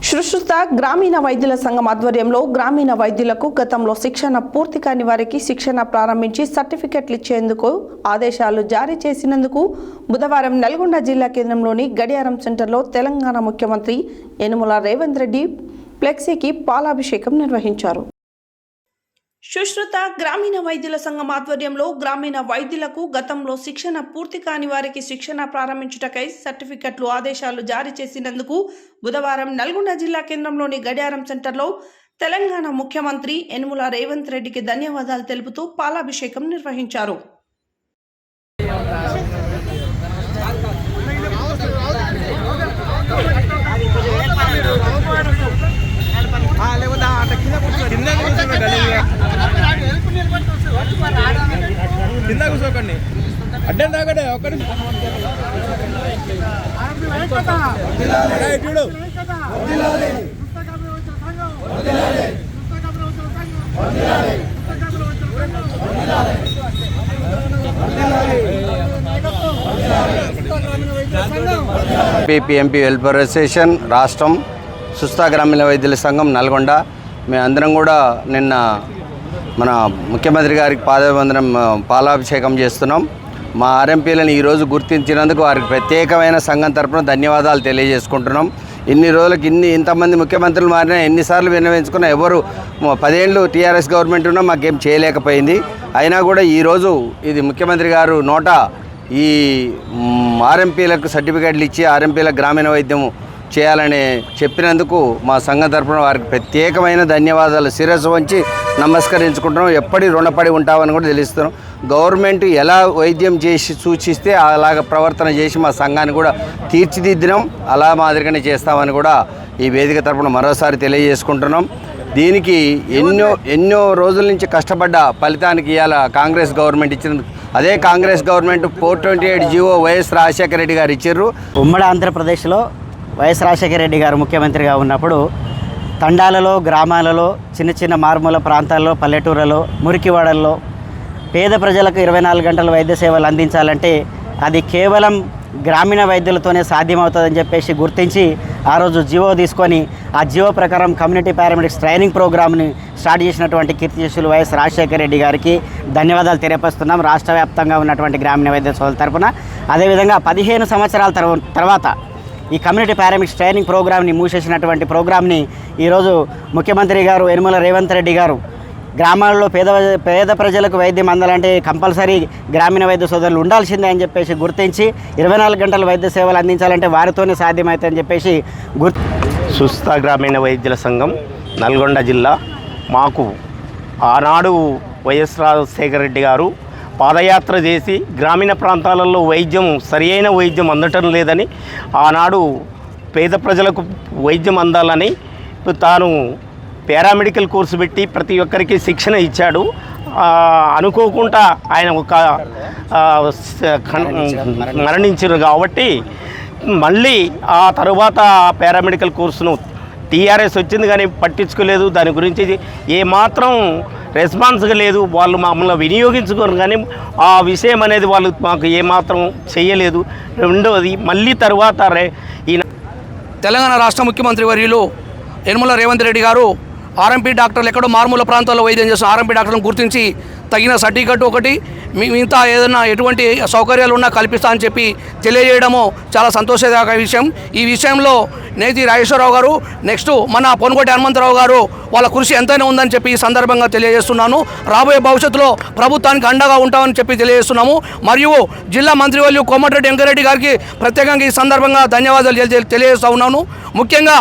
సుశ్రుత గ్రామీణ వైద్యుల సంఘం ఆధ్వర్యంలో గ్రామీణ వైద్యులకు గతంలో శిక్షణ పూర్తి కాని వారికి శిక్షణ ప్రారంభించి సర్టిఫికెట్లు ఇచ్చేందుకు ఆదేశాలు జారీ చేసినందుకు బుధవారం నల్గొండ జిల్లా కేంద్రంలోని గడియారం సెంటర్లో తెలంగాణ ముఖ్యమంత్రి యనుమల రేవంత్ రెడ్డి ఫ్లెక్సీకి పాలాభిషేకం నిర్వహించారు. సుశ్రుత గ్రామీణ వైద్యుల సంఘం ఆధ్వర్యంలో గ్రామీణ వైద్యులకు గతంలో శిక్షణ పూర్తి కాని వారికి శిక్షణ ప్రారంభించుటకై సర్టిఫికెట్లు ఆదేశాలు జారీ చేసినందుకు బుధవారం నల్గొండ జిల్లా కేంద్రంలోని గడియారం సెంటర్లో తెలంగాణ ముఖ్యమంత్రి యనుమల రేవంత్ రెడ్డికి ధన్యవాదాలు తెలుపుతూ పాలాభిషేకం నిర్వహించారు. కింద కూర్చోకండి అడ్డం తాగడే ఒక్కడి చూడు పిఎంపి వెల్ఫేర్ అసోసియేషన్ రాష్ట్రం సుస్థ గ్రామీణ వైద్యుల సంఘం నల్గొండ మేమందరం కూడా నిన్న మన ముఖ్యమంత్రి గారికి పాలాభిషేకం చేస్తున్నాం. మా ఆర్ఎంపీలను ఈరోజు గుర్తించినందుకు వారికి ప్రత్యేకమైన సంఘం తరపున ధన్యవాదాలు తెలియజేసుకుంటున్నాం. ఇన్ని రోజులకి ఇంతమంది ముఖ్యమంత్రులు మారినా ఎన్నిసార్లు విన్నవించుకున్నా ఎవరు 10 ఏళ్ళు టీఆర్ఎస్ గవర్నమెంట్ ఉన్నా మాకేం చేయలేకపోయింది. అయినా కూడా ఈరోజు ఇది ముఖ్యమంత్రి గారు నోట ఈ ఆర్ఎంపీలకు సర్టిఫికేట్లు ఇచ్చి ఆర్ఎంపీలకు గ్రామీణ వైద్యం చేయాలని చెప్పినందుకు మా సంఘం తరఫున వారికి ప్రత్యేకమైన ధన్యవాదాలు శిరస్సు వంచి నమస్కరించుకుంటున్నాం. ఎప్పటి రుణపడి ఉంటామని కూడా తెలుస్తున్నాం. గవర్నమెంట్ ఎలా వైద్యం చేసి సూచిస్తే అలాగ ప్రవర్తన చేసి మా సంఘాన్ని కూడా తీర్చిదిద్దినాం. అలా మాదిరిగానే చేస్తామని కూడా ఈ వేదిక తరఫున మరోసారి తెలియజేసుకుంటున్నాం. దీనికి ఎన్నో రోజుల నుంచి కష్టపడ్డ ఫలితానికి ఇవాళ కాంగ్రెస్ గవర్నమెంట్ ఇచ్చినందుకు అదే Congress government 428 GO YS Rajasekhara Reddy గారు ఇచ్చారు. ఉమ్మడి ఆంధ్రప్రదేశ్లో వైఎస్ రాజశేఖర రెడ్డి గారు ముఖ్యమంత్రిగా ఉన్నప్పుడు తండాలలో, గ్రామాలలో, చిన్న చిన్న మారుమూల ప్రాంతాల్లో, పల్లెటూరులలో, మురికివాడల్లో పేద ప్రజలకు 24 గంటల వైద్య సేవలు అందించాలంటే అది కేవలం గ్రామీణ వైద్యులతోనే సాధ్యమవుతుందని చెప్పేసి గుర్తించి ఆ రోజు జీవో తీసుకొని ఆ జీవో ప్రకారం కమ్యూనిటీ పారామెడిక్స్ ట్రైనింగ్ ప్రోగ్రామ్ని స్టార్ట్ చేసినటువంటి కీర్తిశేషులు వైఎస్ రాజశేఖర రెడ్డి గారికి ధన్యవాదాలు తెలియపరుస్తున్నాం. రాష్ట్ర వ్యాప్తంగా ఉన్నటువంటి గ్రామీణ వైద్య సోదరుల తరఫున. అదేవిధంగా 15 సంవత్సరాల తర్వాత ఈ కమ్యూనిటీ పారామెడిక్స్ ట్రైనింగ్ ప్రోగ్రామ్ని మూసేసినటువంటి ప్రోగ్రామ్ని ఈరోజు ముఖ్యమంత్రి గారు యనుమల రేవంత్ రెడ్డి గారు గ్రామాల్లో పేద ప్రజలకు వైద్యం అందాలంటే కంపల్సరీ గ్రామీణ వైద్య సోదరులు ఉండాల్సిందే అని చెప్పేసి గుర్తించి 24 గంటల వైద్య సేవలు అందించాలంటే వారితోనే సాధ్యమవుతుందని చెప్పేసి సుస్థ గ్రామీణ వైద్యుల సంఘం నల్గొండ జిల్లా మాకు ఆనాడు వైఎస్ రాజశేఖర రెడ్డి గారు పాదయాత్ర చేసి గ్రామీణ ప్రాంతాలలో సరియైన వైద్యం అందటం లేదని ఆనాడు పేద ప్రజలకు వైద్యం అందాలని తాను పారామెడికల్ కోర్సు పెట్టి ప్రతి ఒక్కరికి శిక్షణ ఇచ్చాడు. అనుకోకుండా ఆయన మరణించారు కాబట్టి మళ్ళీ ఆ తరువాత పారామెడికల్ కోర్సును టీఆర్ఎస్ వచ్చింది కానీ పట్టించుకోలేదు. దాని గురించి ఏమాత్రం రెస్పాన్స్గా లేదు. వాళ్ళు మమ్మల్ని వినియోగించుకోరు కానీ ఆ విషయం అనేది వాళ్ళు మాకు ఏమాత్రం చేయలేదు. రెండవది మళ్ళీ తరువాత ఈయన తెలంగాణ రాష్ట్ర ముఖ్యమంత్రి వర్యులు యనుమల రేవంత్ రెడ్డి గారు ఆర్ఎంపీ డాక్టర్లు ఎక్కడో మారుమూల ప్రాంతాల్లో వైద్యం చేస్తున్న ఆర్ఎంపీ డాక్టర్లను గుర్తించి తగిన సర్టిఫికెట్ ఒకటి మిగతా ఏదైనా ఎటువంటి సౌకర్యాలు ఉన్నా కల్పిస్తా అని చెప్పి తెలియజేయడము చాలా సంతోషదాయక విషయం. ఈ విషయంలో నేతి రాజేశ్వరరావు గారు నెక్స్ట్ మన పొనుగోటి హనుమంతరావు గారు వాళ్ళ కృషి ఎంతైనా ఉందని చెప్పి ఈ సందర్భంగా తెలియజేస్తున్నాను. రాబోయే భవిష్యత్తులో ప్రభుత్వానికి అండగా ఉంటామని చెప్పి తెలియజేస్తున్నాము. మరియు జిల్లా మంత్రివర్యులు కోమటిరెడ్డి వెంకరెడ్డి గారికి ప్రత్యేకంగా ఈ సందర్భంగా ధన్యవాదాలు తెలియజేస్తూ ఉన్నాను. ముఖ్యంగా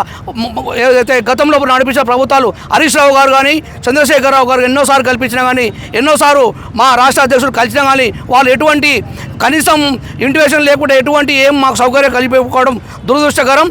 ఏదైతే గతంలో నడిపించిన ప్రభుత్వాలు హరీష్ రావు గారు కానీ చంద్రశేఖరరావు గారు ఎన్నోసార్లు కల్పించినా కానీ ఎన్నోసార్లు మా రాష్ట్ర అధ్యక్షుడు కలిసినా కానీ వాళ్ళు ఎటువంటి కనీసం ఇంటిమేషన్ లేకుండా ఎటువంటి మాకు సౌకర్యం కలిపిపోవడం దురదృష్టకరం.